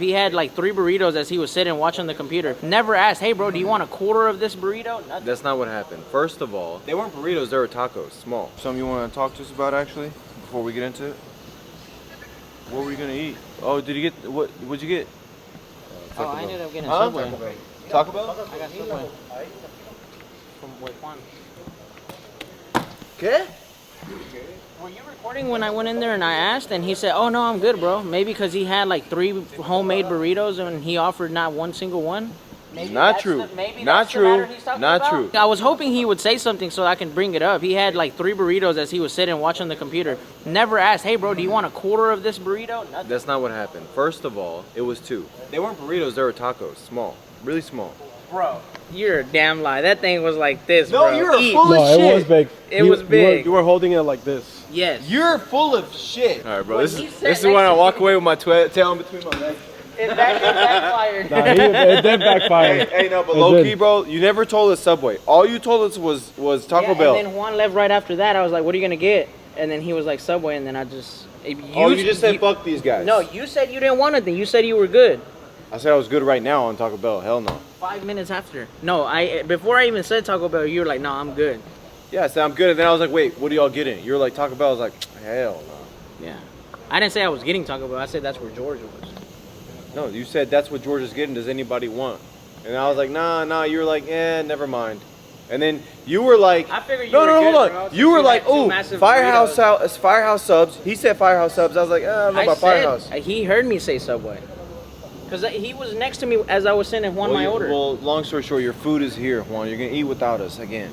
He had like 3 burritos as he was sitting watching the computer. Never asked, hey bro, do you want a quarter of this burrito? Nothing. That's not what happened. First of all, they weren't burritos, they were tacos, small. Something you want to talk to us about actually, before we get into it? What were you gonna eat? Oh, did you get, what'd you get? Oh, I ended up getting Subway. Taco Bell? I got Subway. From Juan. Okay. Were you recording when I went in there and I asked and he said, oh no, I'm good, bro. Maybe because he had like 3 homemade burritos and he offered not one single one? Maybe Not true. Not true. Not true. I was hoping he would say something so I can bring it up. He had like 3 burritos as he was sitting watching the computer. Never asked, hey bro, do you want a quarter of this burrito? Nothing. That's not what happened. First of all, it was 2. They weren't burritos, they were tacos, small, really small. Bro, you're a damn lie. That thing was like this, No, bro. you're Eat. full of shit. It was big. It was big. You were holding it like this. Yes. You're full of shit. All right, bro. When This he is sat this is next when I to walk me- away with my tail in between my legs. It backfired. Nah, it did backfire. Hey, no, but It low did. key, bro. You never told us Subway. All you told us was Taco Bell. And then Juan left right after that. I was like, what are you going to get? And then he was like, Subway. And then I just... You just said fuck these guys. No, you said you didn't want anything. You said you were good. I said I was good right now on Taco Bell. Hell no. 5 minutes after. No, before I even said Taco Bell, you were like, no, I'm good. Yeah, I said I'm good, and then I was like, wait, what are y'all getting? You were like Taco Bell. I was like, hell no. Yeah. I didn't say I was getting Taco Bell. I said that's where George was. No, you said that's what George is getting. Does anybody want? And I was like, nah. You were like, never mind. And then you were like, I figured you no, were hold good, on. bro, since You were you like, had 2 oh, massive Firehouse subs. He said Firehouse subs. I was like, I don't know about Firehouse. He heard me say Subway. Because he was next to me as I was sending Juan my order. Well, long story short, your food is here, Juan. You're gonna eat without us again.